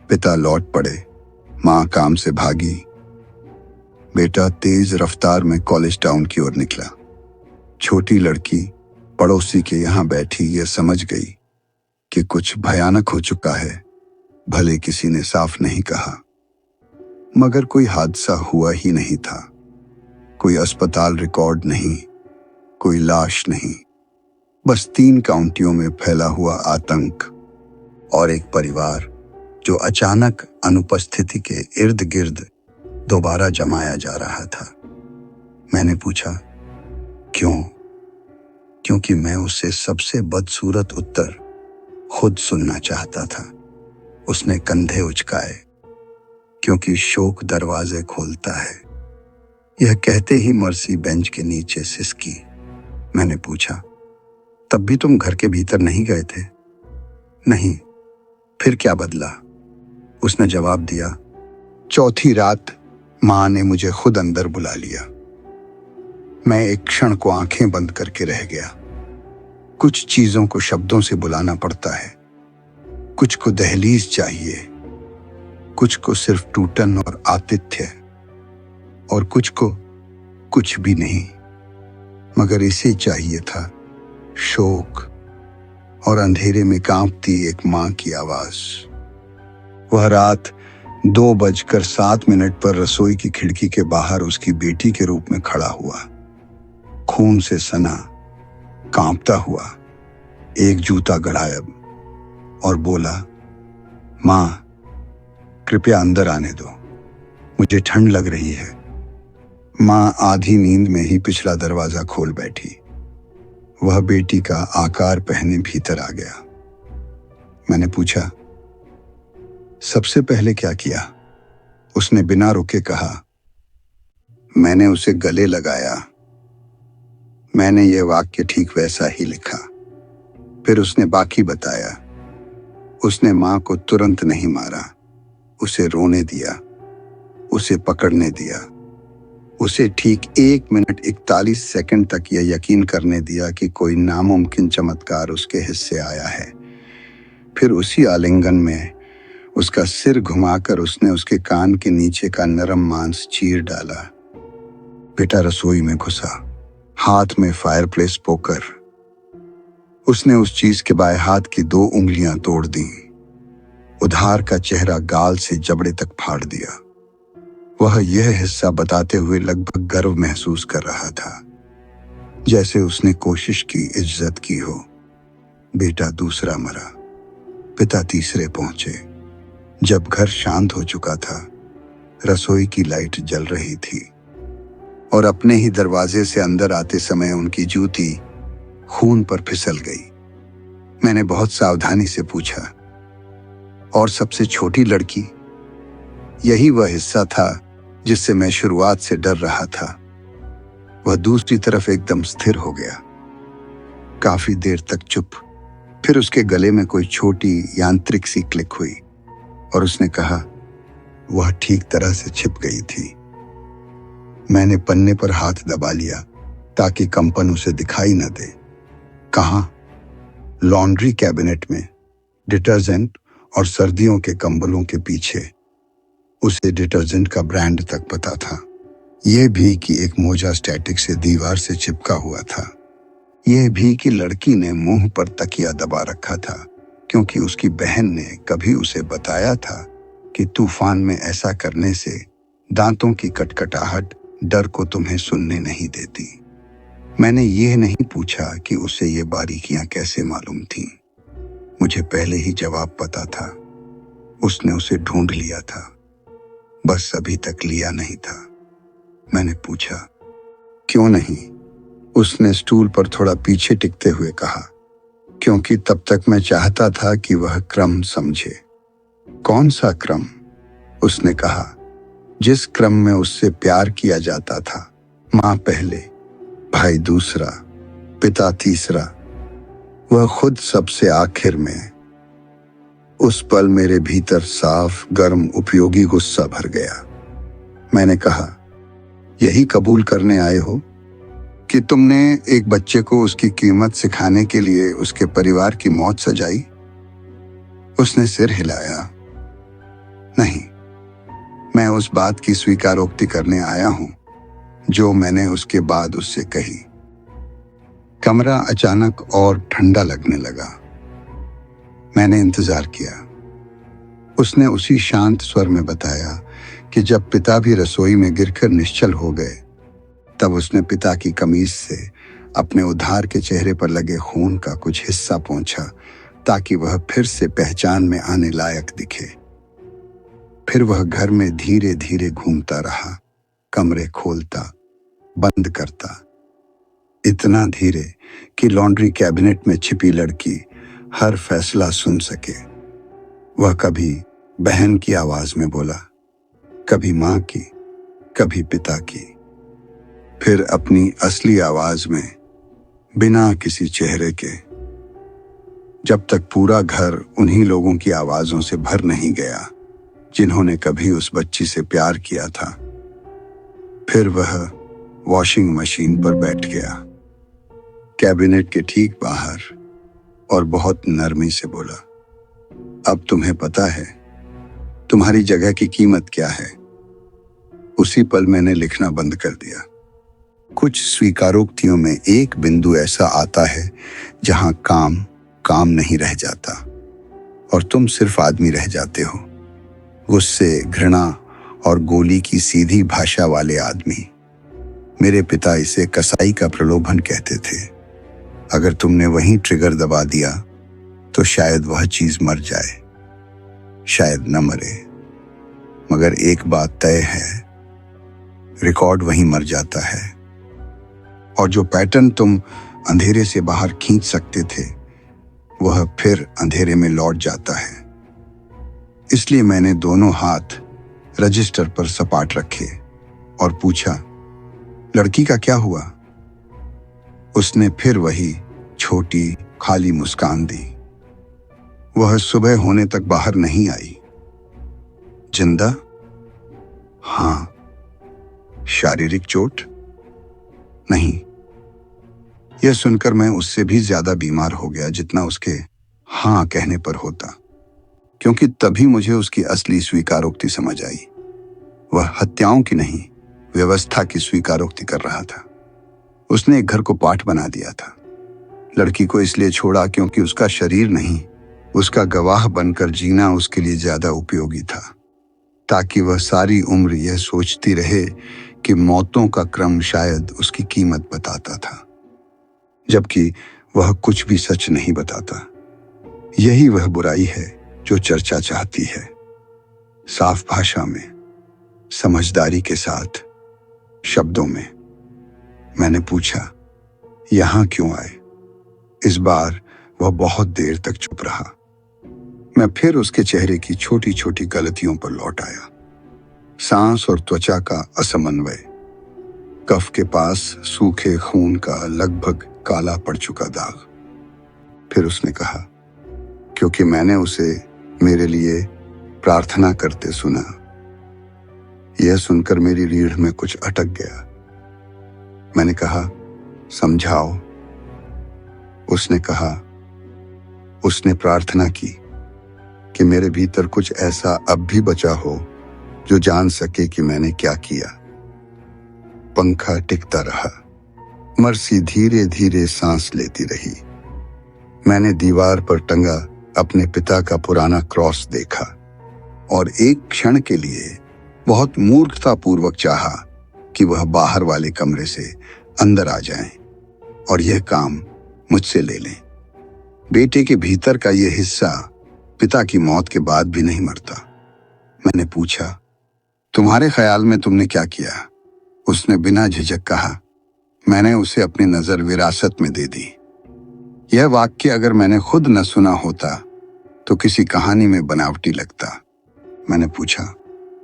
पिता लौट पड़े, माँ काम से भागी। बेटा तेज रफ्तार में कॉलेज टाउन की ओर निकला। छोटी लड़की पड़ोसी के यहां बैठी यह समझ गई कि कुछ भयानक हो चुका है, भले किसी ने साफ नहीं कहा। मगर कोई हादसा हुआ ही नहीं था, कोई अस्पताल रिकॉर्ड नहीं, कोई लाश नहीं, बस 3 काउंटियों में फैला हुआ आतंक और एक परिवार जो अचानक अनुपस्थिति के इर्द गिर्द दोबारा जमाया जा रहा था। मैंने पूछा, क्यों? क्योंकि मैं उससे सबसे बदसूरत उत्तर खुद सुनना चाहता था। उसने कंधे उचकाए, क्योंकि शोक दरवाजे खोलता है। यह कहते ही मर्सी बेंच के नीचे सिसकी। मैंने पूछा, तब भी तुम घर के भीतर नहीं गए थे? नहीं। फिर क्या बदला? उसने जवाब दिया, चौथी रात माँ ने मुझे खुद अंदर बुला लिया। मैं एक क्षण को आंखें बंद करके रह गया। कुछ चीजों को शब्दों से बुलाना पड़ता है, कुछ को दहलीज चाहिए, कुछ को सिर्फ टूटन और आतिथ्य, और कुछ को कुछ भी नहीं। मगर इसे चाहिए था शोक और अंधेरे में कांपती एक माँ की आवाज। वह रात 2:07 पर रसोई की खिड़की के बाहर उसकी बेटी के रूप में खड़ा हुआ, खून से सना, कांपता हुआ, एक जूता गड़ायब, और बोला, माँ कृपया अंदर आने दो, मुझे ठंड लग रही है। माँ आधी नींद में ही पिछला दरवाजा खोल बैठी। वह बेटी का आकार पहने भीतर आ गया। मैंने पूछा, सबसे पहले क्या किया? उसने बिना रुके कहा, मैंने उसे गले लगाया। मैंने ये वाक्य ठीक वैसा ही लिखा। फिर उसने बाकी बताया। उसने माँ को तुरंत नहीं मारा, उसे रोने दिया, उसे पकड़ने दिया। उसे ठीक 1 मिनट 41 सेकंड तक यह यकीन करने दिया कि कोई नामुमकिन चमत्कार उसके हिस्से आया है। फिर उसी आलिंगन में उसका सिर घुमाकर उसने उसके कान के नीचे का नरम मांस चीर डाला। बेटा रसोई में घुसा, हाथ में फायरप्लेस पोकर। उसने उस चीज के बाएं हाथ की 2 उंगलियां तोड़ दी। उधार का चेहरा गाल से जबड़े तक फाड़ दिया। वह यह हिस्सा बताते हुए लगभग गर्व महसूस कर रहा था, जैसे उसने कोशिश की, इज्जत की हो। बेटा दूसरा मरा, पिता तीसरे पहुंचे। जब घर शांत हो चुका था, रसोई की लाइट जल रही थी और अपने ही दरवाजे से अंदर आते समय उनकी जूती खून पर फिसल गई। मैंने बहुत सावधानी से पूछा, और सबसे छोटी लड़की? यही वह हिस्सा था जिससे मैं शुरुआत से डर रहा था। वह दूसरी तरफ एकदम स्थिर हो गया, काफी देर तक चुप। फिर उसके गले में कोई छोटी यांत्रिक सी क्लिक हुई और उसने कहा, वह ठीक तरह से छिप गई थी। मैंने पन्ने पर हाथ दबा लिया ताकि कंपन उसे दिखाई न दे। कहाँ? लॉन्ड्री कैबिनेट में, डिटर्जेंट और सर्दियों के कंबलों के पीछे। उसे डिटर्जेंट का ब्रांड तक पता था, यह भी कि एक मोजा स्टैटिक से दीवार से चिपका हुआ था। यह भी कि लड़की ने मुंह पर तकिया दबा रखा था, क्योंकि उसकी बहन ने कभी उसे बताया था कि तूफान में ऐसा करने से दांतों की कटकटाहट डर को तुम्हें सुनने नहीं देती। मैंने यह नहीं पूछा कि उसे ये बारीकियां कैसे मालूम थीं। मुझे पहले ही जवाब पता था। उसने उसे ढूंढ लिया था, बस अभी तक लिया नहीं था। मैंने पूछा, क्यों नहीं? उसने स्टूल पर थोड़ा पीछे टिकते हुए कहा, क्योंकि तब तक मैं चाहता था कि वह क्रम समझे। कौन सा क्रम? उसने कहा, जिस क्रम में उससे प्यार किया जाता था। माँ पहले, भाई दूसरा, पिता तीसरा, वह खुद सबसे आखिर में। उस पल मेरे भीतर साफ, गर्म, उपयोगी गुस्सा भर गया। मैंने कहा, यही कबूल करने आए हो कि तुमने एक बच्चे को उसकी कीमत सिखाने के लिए उसके परिवार की मौत सजाई? उसने सिर हिलाया। नहीं, मैं उस बात की स्वीकारोक्ति करने आया हूं जो मैंने उसके बाद उससे कही। कमरा अचानक और ठंडा लगने लगा। मैंने इंतजार किया। उसने उसी शांत स्वर में बताया कि जब पिता भी रसोई में गिरकर निश्चल हो गए, तब उसने पिता की कमीज से अपने उधार के चेहरे पर लगे खून का कुछ हिस्सा पोंछा ताकि वह फिर से पहचान में आने लायक दिखे। फिर वह घर में धीरे धीरे घूमता रहा, कमरे खोलता, बंद करता, इतना धीरे कि लॉन्ड्री कैबिनेट में छिपी लड़की हर फैसला सुन सके। वह कभी बहन की आवाज में बोला, कभी मां की, कभी पिता की, फिर अपनी असली आवाज में, बिना किसी चेहरे के। जब तक पूरा घर उन्हीं लोगों की आवाजों से भर नहीं गया जिन्होंने कभी उस बच्ची से प्यार किया था। फिर वह वॉशिंग मशीन पर बैठ गया, कैबिनेट के ठीक बाहर, और बहुत नरमी से बोला, अब तुम्हें पता है तुम्हारी जगह की कीमत क्या है। उसी पल मैंने लिखना बंद कर दिया। कुछ स्वीकारोक्तियों में एक बिंदु ऐसा आता है जहां काम काम नहीं रह जाता और तुम सिर्फ आदमी रह जाते हो। गुस्से, घृणा और गोली की सीधी भाषा वाले आदमी। मेरे पिता इसे कसाई का प्रलोभन कहते थे। अगर तुमने वहीं ट्रिगर दबा दिया तो शायद वह चीज मर जाए, शायद न मरे, मगर एक बात तय है, रिकॉर्ड वहीं मर जाता है। और जो पैटर्न तुम अंधेरे से बाहर खींच सकते थे, वह फिर अंधेरे में लौट जाता है। इसलिए मैंने दोनों हाथ रजिस्टर पर सपाट रखे और पूछा, लड़की का क्या हुआ? उसने फिर वही छोटी खाली मुस्कान दी। वह सुबह होने तक बाहर नहीं आई। जिंदा? हाँ। शारीरिक चोट? नहीं। यह सुनकर मैं उससे भी ज्यादा बीमार हो गया जितना उसके हाँ कहने पर होता, क्योंकि तभी मुझे उसकी असली स्वीकारोक्ति समझ आई। वह हत्याओं की नहीं, व्यवस्था की स्वीकारोक्ति कर रहा था। उसने एक घर को पाठ बना दिया था। लड़की को इसलिए छोड़ा क्योंकि उसका शरीर नहीं, उसका गवाह बनकर जीना उसके लिए ज्यादा उपयोगी था, ताकि वह सारी उम्र यह सोचती रहे कि मौतों का क्रम शायद उसकी कीमत बताता था, जबकि वह कुछ भी सच नहीं बताता। यही वह बुराई है जो चर्चा चाहती है। साफ भाषा में, समझदारी के साथ, शब्दों में। मैंने पूछा, यहां क्यों आए? इस बार वह बहुत देर तक चुप रहा। मैं फिर उसके चेहरे की छोटी छोटी गलतियों पर लौट आया। सांस और त्वचा का असमन्वय, कफ के पास सूखे खून का लगभग काला पड़ चुका दाग। फिर उसने कहा, क्योंकि मैंने उसे मेरे लिए प्रार्थना करते सुना। यह सुनकर मेरी रीढ़ में कुछ अटक गया। मैंने कहा, समझाओ। उसने कहा, उसने प्रार्थना की कि मेरे भीतर कुछ ऐसा अब भी बचा हो जो जान सके कि मैंने क्या किया। पंखा टिकता रहा। मर्सी धीरे धीरे सांस लेती रही। मैंने दीवार पर टंगा अपने पिता का पुराना क्रॉस देखा और एक क्षण के लिए बहुत मूर्खतापूर्वक चाहा कि वह बाहर वाले कमरे से अंदर आ जाएं और यह काम मुझसे ले लें। बेटे के भीतर का यह हिस्सा पिता की मौत के बाद भी नहीं मरता। मैंने पूछा, तुम्हारे ख्याल में तुमने क्या किया? उसने बिना झिझक कहा, मैंने उसे अपनी नजर विरासत में दे दी। यह वाक्य अगर मैंने खुद न सुना होता तो किसी कहानी में बनावटी लगता। मैंने पूछा,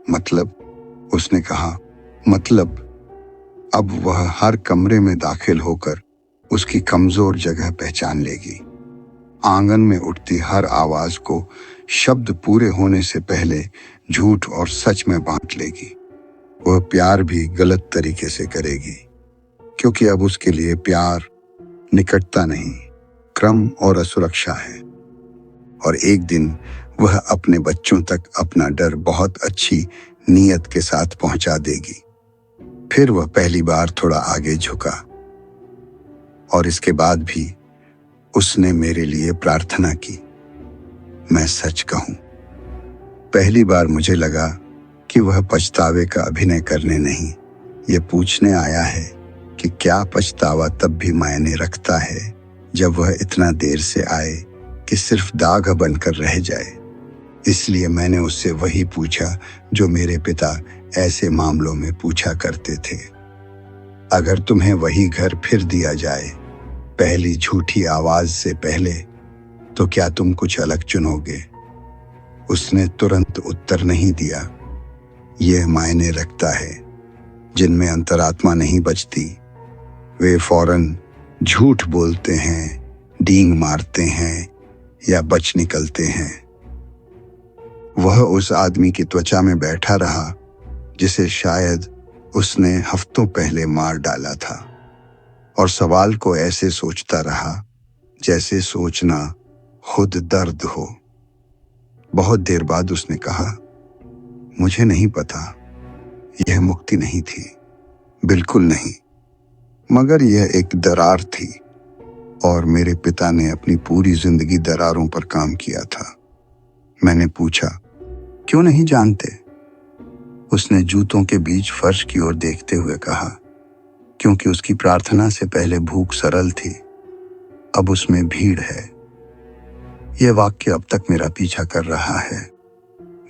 मतलब? उसने कहा, मतलब अब वह हर कमरे में दाखिल होकर उसकी कमजोर जगह पहचान लेगी। आंगन में उठती हर आवाज को शब्द पूरे होने से पहले झूठ और सच में बांट लेगी। वह प्यार भी गलत तरीके से करेगी, क्योंकि अब उसके लिए प्यार निकटता नहीं, क्रम और असुरक्षा है। और एक दिन वह अपने बच्चों तक अपना डर बहुत अच्छी नीयत के साथ पहुंचा देगी। फिर वह पहली बार थोड़ा आगे झुका और इसके बाद भी उसने मेरे लिए प्रार्थना की। मैं सच कहूं, पहली बार मुझे लगा कि वह पछतावे का अभिनय करने नहीं, ये पूछने आया है कि क्या पछतावा तब भी मायने रखता है जब वह इतना देर से आए कि सिर्फ दाग बनकर रह जाए। इसलिए मैंने उससे वही पूछा जो मेरे पिता ऐसे मामलों में पूछा करते थे। अगर तुम्हें वही घर फिर दिया जाए पहली झूठी आवाज से पहले, तो क्या तुम कुछ अलग चुनोगे? उसने तुरंत उत्तर नहीं दिया। यह मायने रखता है। जिनमें अंतरात्मा नहीं बचती, वे फौरन झूठ बोलते हैं, डींग मारते हैं या बच निकलते हैं। वह उस आदमी की त्वचा में बैठा रहा जिसे शायद उसने हफ्तों पहले मार डाला था, और सवाल को ऐसे सोचता रहा जैसे सोचना खुद दर्द हो। बहुत देर बाद उसने कहा, मुझे नहीं पता। यह मुक्ति नहीं थी, बिल्कुल नहीं, मगर यह एक दरार थी, और मेरे पिता ने अपनी पूरी जिंदगी दरारों पर काम किया था। मैंने पूछा, क्यों नहीं जानते? उसने जूतों के बीच फर्श की ओर देखते हुए कहा, क्योंकि उसकी प्रार्थना से पहले भूख सरल थी, अब उसमें भीड़ है। यह वाक्य अब तक मेरा पीछा कर रहा है।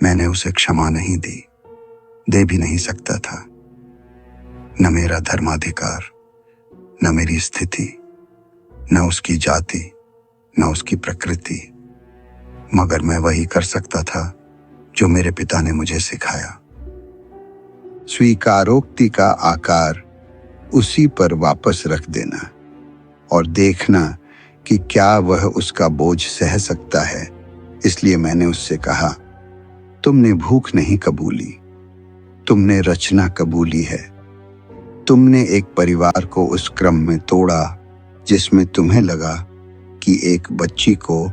मैंने उसे क्षमा नहीं दी, दे भी नहीं सकता था। न मेरा धर्माधिकार, न मेरी स्थिति, न उसकी जाति, न उसकी प्रकृति, मगर मैं वही कर सकता था जो मेरे पिता ने मुझे सिखाया। स्वीकारोक्ति का आकार उसी पर वापस रख देना और देखना कि क्या वह उसका बोझ सह सकता है। इसलिए मैंने उससे कहा, तुमने भूख नहीं कबूली, तुमने रचना कबूली है। तुमने एक परिवार को उस क्रम में तोड़ा जिसमें तुम्हें लगा कि एक बच्ची को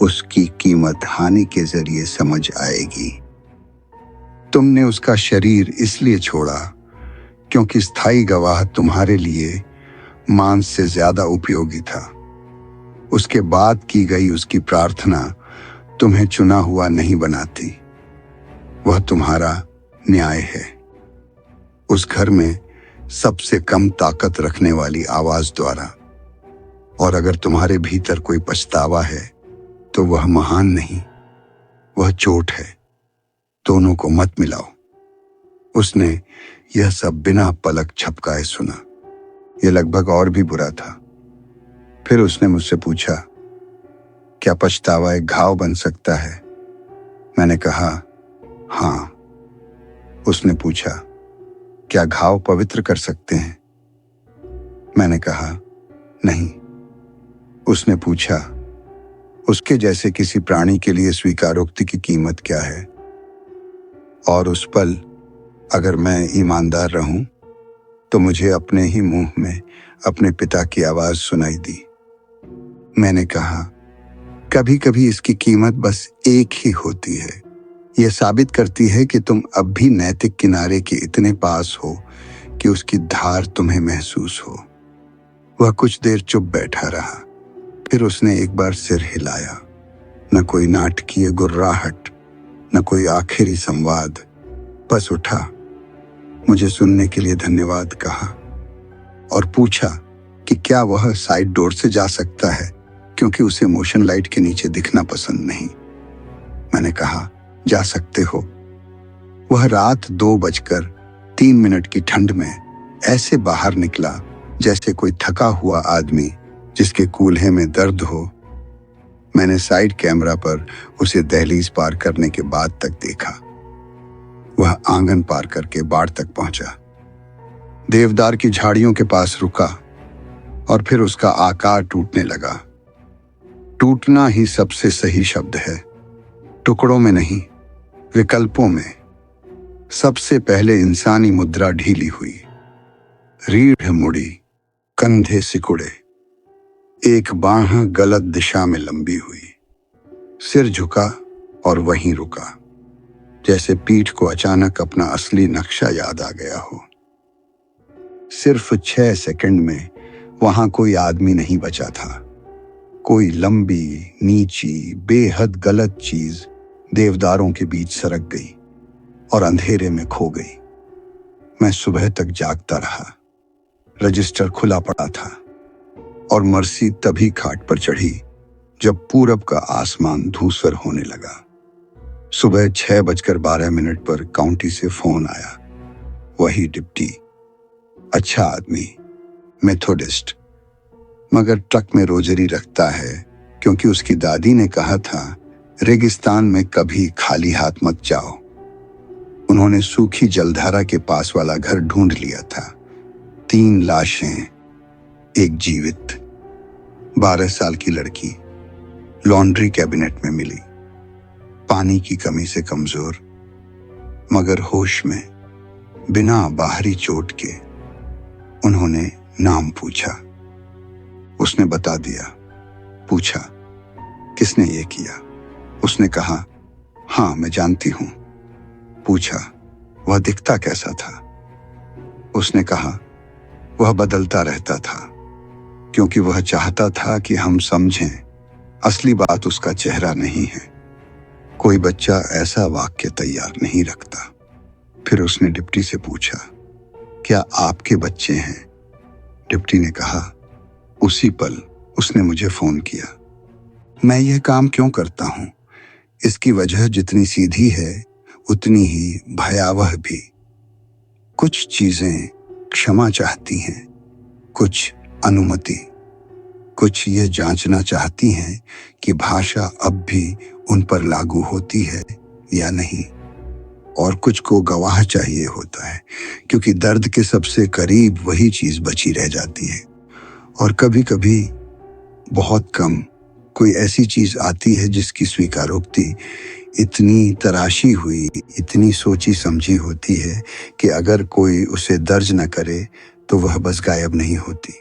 उसकी कीमत हानि के जरिए समझ आएगी। तुमने उसका शरीर इसलिए छोड़ा क्योंकि स्थायी गवाह तुम्हारे लिए मांस से ज्यादा उपयोगी था। उसके बाद की गई उसकी प्रार्थना तुम्हें चुना हुआ नहीं बनाती, वह तुम्हारा न्याय है। उस घर में सबसे कम ताकत रखने वाली आवाज द्वारा। और अगर तुम्हारे भीतर कोई पछतावा है तो वह महान नहीं, वह चोट है। दोनों को मत मिलाओ। उसने यह सब बिना पलक झपकाए सुना। यह लगभग और भी बुरा था। फिर उसने मुझसे पूछा, क्या पछतावा एक घाव बन सकता है? मैंने कहा, हाँ। उसने पूछा, क्या घाव पवित्र कर सकते हैं? मैंने कहा, नहीं। उसने पूछा, उसके जैसे किसी प्राणी के लिए स्वीकारोक्ति की कीमत क्या है? और उस पल अगर मैं ईमानदार रहूं तो मुझे अपने ही मुंह में अपने पिता की आवाज सुनाई दी। मैंने कहा, कभी कभी इसकी कीमत बस एक ही होती है। यह साबित करती है कि तुम अब भी नैतिक किनारे के इतने पास हो कि उसकी धार तुम्हें महसूस हो। वह कुछ देर चुप बैठा रहा। फिर उसने एक बार सिर हिलाया। न कोई नाटकीय गुर्राहट, न कोई आखिरी संवाद। बस उठा, मुझे सुनने के लिए धन्यवाद कहा और पूछा कि क्या वह साइड डोर से जा सकता है, क्योंकि उसे मोशन लाइट के नीचे दिखना पसंद नहीं। मैंने कहा, जा सकते हो। वह रात 2:03 की ठंड में ऐसे बाहर निकला जैसे कोई थका हुआ आदमी जिसके कूल्हे में दर्द हो। मैंने साइड कैमरा पर उसे दहलीज पार करने के बाद तक देखा। वह आंगन पार करके बाड़ तक पहुंचा, देवदार की झाड़ियों के पास रुका और फिर उसका आकार टूटने लगा। टूटना ही सबसे सही शब्द है, टुकड़ों में नहीं, विकल्पों में। सबसे पहले इंसानी मुद्रा ढीली हुई, रीढ़ मुड़ी, कंधे सिकुड़े, एक बाह गलत दिशा में लंबी हुई, सिर झुका और वहीं रुका, जैसे पीठ को अचानक अपना असली नक्शा याद आ गया हो। सिर्फ 6 सेकंड में वहां कोई आदमी नहीं बचा था। कोई लंबी, नीची, बेहद गलत चीज देवदारों के बीच सरक गई और अंधेरे में खो गई। मैं सुबह तक जागता रहा। रजिस्टर खुला पड़ा था और मर्सी तभी खाट पर चढ़ी जब पूरब का आसमान धूसर होने लगा। सुबह 6:12 पर काउंटी से फोन आया। वही डिप्टी, अच्छा आदमी, मेथोडिस्ट, मगर ट्रक में रोजरी रखता है क्योंकि उसकी दादी ने कहा था रेगिस्तान में कभी खाली हाथ मत जाओ। उन्होंने सूखी जलधारा के पास वाला घर ढूंढ लिया था। 3 लाशें, एक जीवित। 12 साल की लड़की लॉन्ड्री कैबिनेट में मिली, पानी की कमी से कमजोर मगर होश में, बिना बाहरी चोट के। उन्होंने नाम पूछा, उसने बता दिया। पूछा, किसने ये किया? उसने कहा, हाँ मैं जानती हूं। पूछा, वह दिखता कैसा था? उसने कहा, वह बदलता रहता था क्योंकि वह चाहता था कि हम समझें असली बात उसका चेहरा नहीं है। कोई बच्चा ऐसा वाक्य तैयार नहीं रखता। फिर उसने डिप्टी से पूछा, क्या आपके बच्चे हैं? डिप्टी ने कहा, उसी पल उसने मुझे फोन किया। मैं यह काम क्यों करता हूं? इसकी वजह जितनी सीधी है उतनी ही भयावह भी। कुछ चीजें क्षमा चाहती हैं, कुछ अनुमति, कुछ ये जांचना चाहती हैं कि भाषा अब भी उन पर लागू होती है या नहीं, और कुछ को गवाह चाहिए होता है क्योंकि दर्द के सबसे करीब वही चीज बची रह जाती है। और कभी कभी, बहुत कम, कोई ऐसी चीज आती है जिसकी स्वीकारोक्ति इतनी तराशी हुई, इतनी सोची समझी होती है कि अगर कोई उसे दर्ज न करे तो वह बस गायब नहीं होती,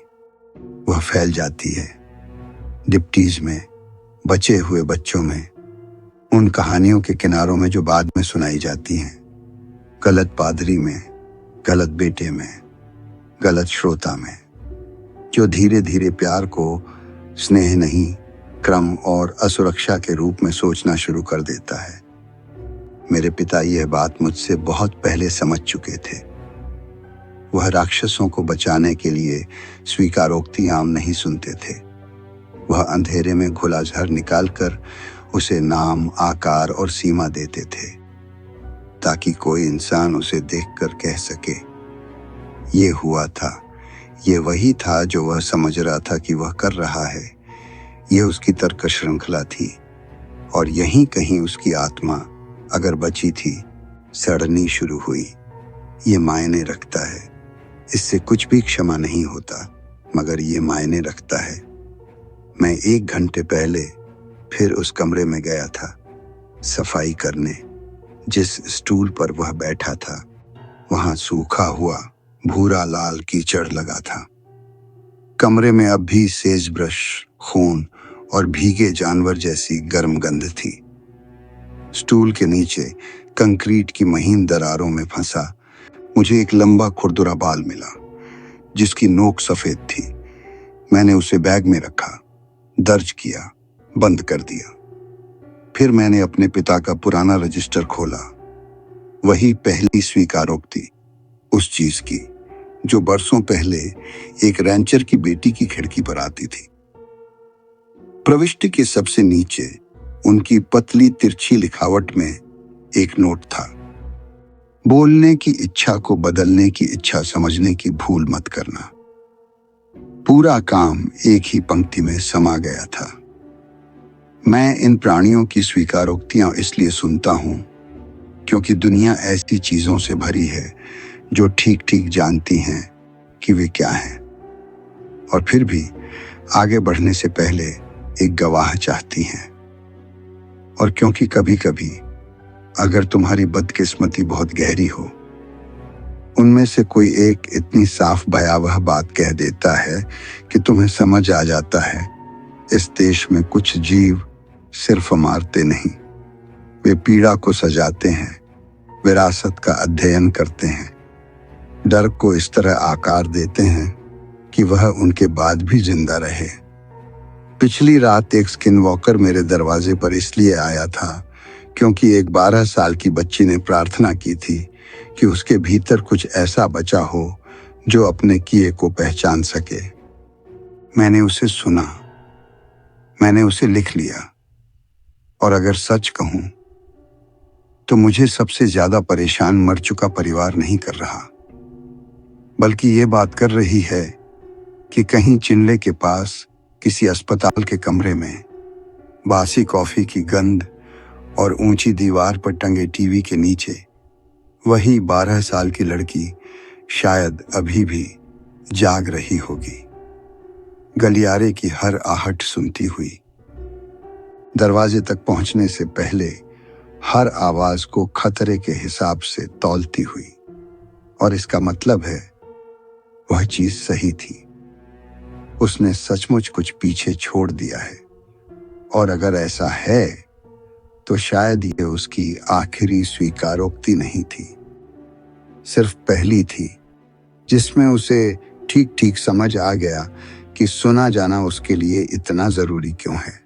वह फैल जाती है डिप्टीज में, बचे हुए बच्चों में, उन कहानियों के किनारों में जो बाद में सुनाई जाती हैं, गलत पादरी में, गलत बेटे में, गलत श्रोता में, जो धीरे धीरे प्यार को स्नेह नहीं, क्रम और असुरक्षा के रूप में सोचना शुरू कर देता है। मेरे पिता यह बात मुझसे बहुत पहले समझ चुके थे। वह राक्षसों को बचाने के लिए स्वीकारोक्ति आम नहीं सुनते थे। वह अंधेरे में घुला झर निकालकर उसे नाम, आकार और सीमा देते थे, ताकि कोई इंसान उसे देखकर कह सके, ये हुआ था, ये वही था जो वह समझ रहा था कि वह कर रहा है। यह उसकी तर्क श्रृंखला थी, और यहीं कहीं उसकी आत्मा, अगर बची थी, सड़नी शुरू हुई। ये मायने रखता है, इससे कुछ भी क्षमा नहीं होता, मगर ये मायने रखता है। मैं 1 घंटे पहले फिर उस कमरे में गया था, सफाई करने। जिस स्टूल पर वह बैठा था, वहां सूखा हुआ भूरा लाल कीचड़ लगा था। कमरे में अब भी सेज ब्रश, खून और भीगे जानवर जैसी गर्म गंध थी। स्टूल के नीचे कंक्रीट की महीन दरारों में फंसा मुझे एक लंबा खुरदुरा बाल मिला, जिसकी नोक सफेद थी। मैंने उसे बैग में रखा, दर्ज किया, बंद कर दिया। फिर मैंने अपने पिता का पुराना रजिस्टर खोला, वही पहली स्वीकारोक्ति उस चीज की जो बरसों पहले एक रैंचर की बेटी की खिड़की पर आती थी। प्रविष्टि के सबसे नीचे उनकी पतली तिरछी लिखावट में एक नोट था, बोलने की इच्छा को बदलने की इच्छा समझने की भूल मत करना। पूरा काम एक ही पंक्ति में समा गया था। मैं इन प्राणियों की स्वीकारोक्तियां इसलिए सुनता हूं क्योंकि दुनिया ऐसी चीजों से भरी है जो ठीक ठीक जानती हैं कि वे क्या हैं, और फिर भी आगे बढ़ने से पहले एक गवाह चाहती हैं। और क्योंकि कभी कभी अगर तुम्हारी बदकिस्मती बहुत गहरी हो, उनमें से कोई एक इतनी साफ भयावह बात कह देता है कि तुम्हें समझ आ जाता है, इस देश में कुछ जीव सिर्फ मारते नहीं, वे पीड़ा को सजाते हैं, विरासत का अध्ययन करते हैं, डर को इस तरह आकार देते हैं कि वह उनके बाद भी जिंदा रहे। पिछली रात एक स्किनवॉकर मेरे दरवाजे पर इसलिए आया था क्योंकि एक 12 साल की बच्ची ने प्रार्थना की थी कि उसके भीतर कुछ ऐसा बचा हो जो अपने किए को पहचान सके। मैंने उसे सुना, मैंने उसे लिख लिया, और अगर सच कहूं तो मुझे सबसे ज्यादा परेशान मर चुका परिवार नहीं कर रहा, बल्कि ये बात कर रही है कि कहीं चिनले के पास किसी अस्पताल के कमरे में बासी कॉफी की गंध और ऊंची दीवार पर टंगे टीवी के नीचे वही 12 साल की लड़की शायद अभी भी जाग रही होगी, गलियारे की हर आहट सुनती हुई, दरवाजे तक पहुंचने से पहले हर आवाज को खतरे के हिसाब से तौलती हुई। और इसका मतलब है वह चीज सही थी, उसने सचमुच कुछ पीछे छोड़ दिया है, और अगर ऐसा है तो शायद ये उसकी आखिरी स्वीकारोक्ति नहीं थी, सिर्फ पहली थी, जिसमें उसे ठीक ठीक समझ आ गया कि सुना जाना उसके लिए इतना जरूरी क्यों है।